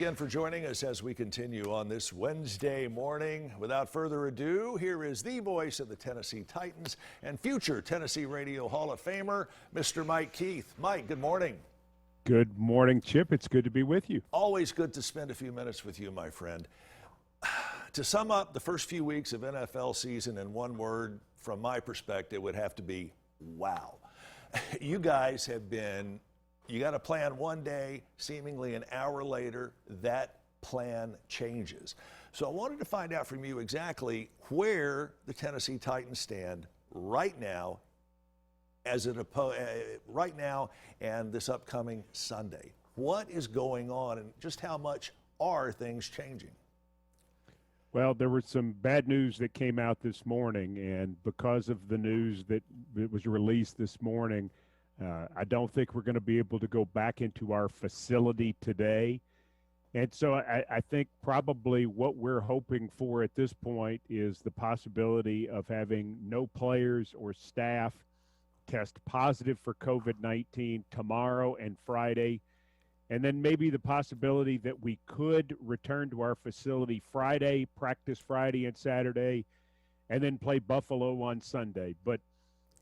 Again for joining us as we continue on this Wednesday morning. Without further ado, here is the voice of the Tennessee Titans and future Tennessee Radio Hall of Famer, Mr. Mike Keith. Mike, good morning. Good morning, Chip. It's good to be with you. Always good to spend a few minutes with you, my friend. To sum up the first few weeks of NFL season in one word, from my perspective, would have to be wow. You guys have been, you got a plan one day, seemingly an hour later, that plan changes. So I wanted to find out from you exactly where the Tennessee Titans stand right now, right now and this upcoming Sunday. What is going on and just how much are things changing? Well, there was some bad news that came out this morning, and because of the news that was released this morning, I don't think we're going to be able to go back into our facility today. And so I think probably what we're hoping for at this point is the possibility of having no players or staff test positive for COVID-19 tomorrow and Friday. And then maybe the possibility that we could return to our facility Friday, practice Friday and Saturday, and then play Buffalo on Sunday. But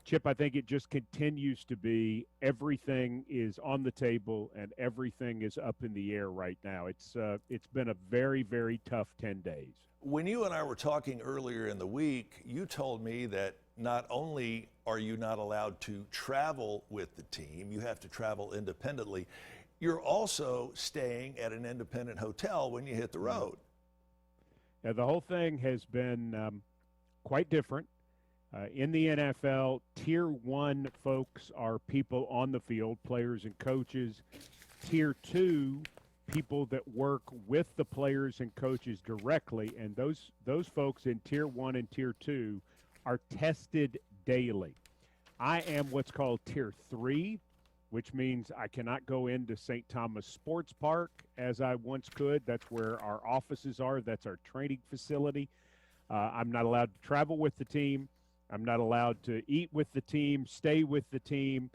Chip, I think it just continues to be everything is on the table and everything is up in the air right now. It's been a very, very tough 10 days. When you and I were talking earlier in the week, you told me that not only are you not allowed to travel with the team, you have to travel independently. You're also staying at an independent hotel when you hit the road. Yeah, the whole thing has been quite different. In the NFL, Tier 1 folks are people on the field, players and coaches. Tier 2, people that work with the players and coaches directly, and those folks in Tier 1 and Tier 2 are tested daily. I am what's called Tier 3, which means I cannot go into St. Thomas Sports Park as I once could. That's where our offices are. That's our training facility. I'm not allowed to travel with the team. I'm not allowed to eat with the team, stay with the team,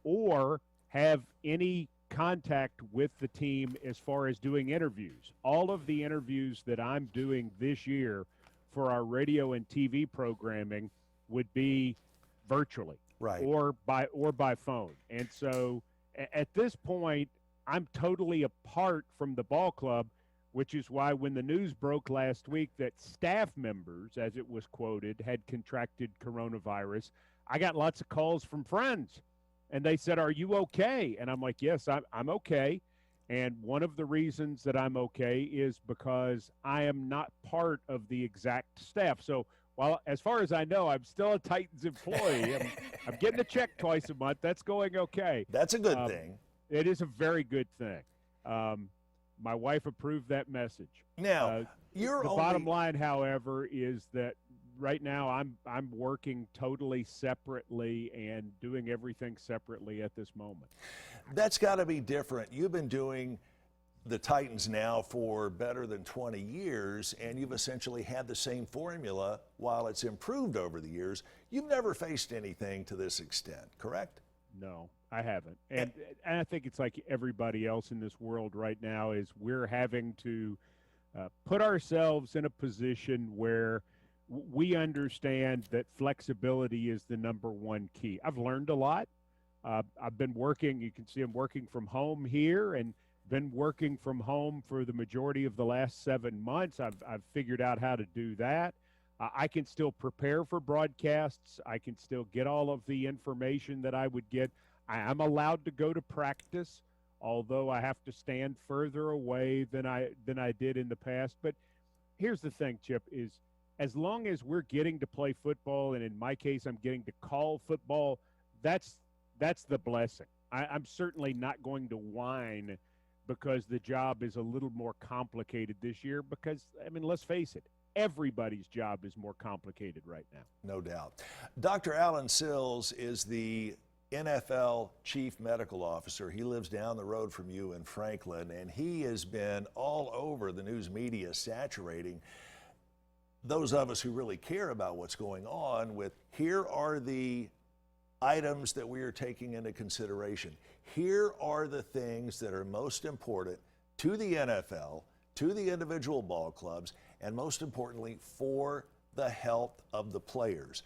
or have any contact with the team as far as doing interviews. All of the interviews that I'm doing this year for our radio and TV programming would be virtually. Right. Or by phone. And so at this point, I'm totally apart from the ball club, which is why when the news broke last week that staff members, as it was quoted, had contracted coronavirus, I got lots of calls from friends. And they said, "Are you okay?" And I'm like, "Yes, I'm okay." And one of the reasons that I'm okay is because I am not part of the exact staff. So while, as far as I know, I'm still a Titans employee. I'm getting a check twice a month. That's going okay. That's a good thing. It is a very good thing. My wife approved that message. Now, bottom line, however, is that right now I'm working totally separately and doing everything separately at this moment. That's got to be different. You've been doing the Titans now for better than 20 years, and you've essentially had the same formula while it's improved over the years. You've never faced anything to this extent, correct? No, I haven't. And I think it's like everybody else in this world right now is we're having to put ourselves in a position where we understand that flexibility is the number one key. I've learned a lot. I've been working, you can see I'm working from home here and been working from home for the majority of the last 7 months. I've figured out how to do that. I can still prepare for broadcasts. I can still get all of the information that I would get. I am allowed to go to practice, although I have to stand further away than I did in the past. But here's the thing, Chip, is as long as we're getting to play football, and in my case, I'm getting to call football, that's the blessing. I'm certainly not going to whine because the job is a little more complicated this year because, I mean, let's face it, everybody's job is more complicated right now. No doubt. Dr. Alan Sills is the NFL Chief Medical Officer. He lives down the road from you in Franklin, and he has been all over the news media saturating those of us who really care about what's going on with, here are the items that we are taking into consideration. Here are the things that are most important to the NFL, to the individual ball clubs, and most importantly, for the health of the players.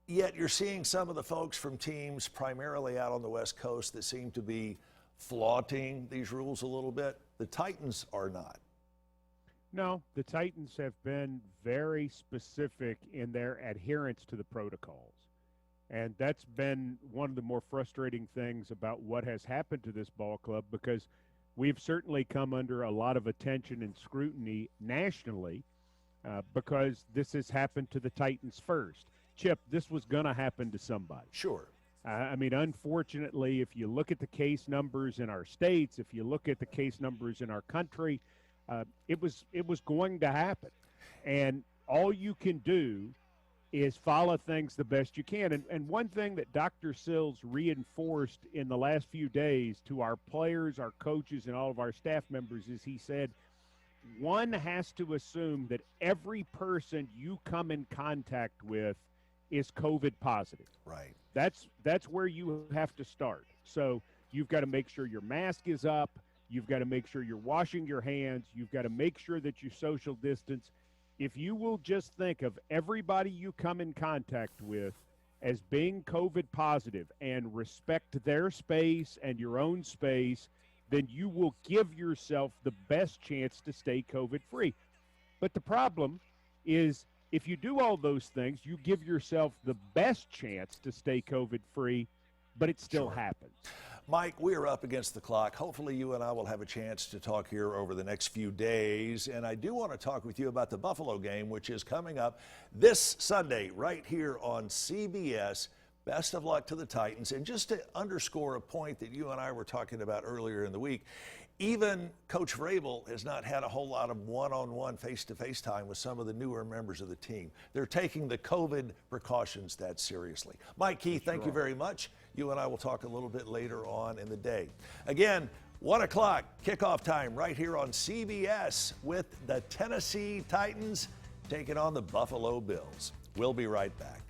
Yet you're seeing some of the folks from teams primarily out on the West Coast that seem to be flaunting these rules a little bit. The Titans are not. No, the Titans have been very specific in their adherence to the protocols. And that's been one of the more frustrating things about what has happened to this ball club, because we've certainly come under a lot of attention and scrutiny nationally because this has happened to the Titans first. Chip, this was going to happen to somebody. Sure. I mean, unfortunately, if you look at the case numbers in our states, if you look at the case numbers in our country, it was going to happen. And all you can do is follow things the best you can. And one thing that Dr. Sills reinforced in the last few days to our players, our coaches, and all of our staff members is he said, one has to assume that every person you come in contact with is COVID positive. Right. That's where you have to start. So you've got to make sure your mask is up. You've got to make sure you're washing your hands. You've got to make sure that you social distance. If you will just think of everybody you come in contact with as being COVID positive and respect their space and your own space, then you will give yourself the best chance to stay COVID free. But the problem is, if you do all those things, you give yourself the best chance to stay COVID free, but it still happens. Mike, we are up against the clock. Hopefully you and I will have a chance to talk here over the next few days. And I do want to talk with you about the Buffalo game, which is coming up this Sunday right here on CBS. Best of luck to the Titans. And just to underscore a point that you and I were talking about earlier in the week, even Coach Vrabel has not had a whole lot of one-on-one, face-to-face time with some of the newer members of the team. They're taking the COVID precautions that seriously. Mike Keith, thank you very much. You and I will talk a little bit later on in the day. Again, 1 o'clock kickoff time right here on CBS with the Tennessee Titans taking on the Buffalo Bills. We'll be right back.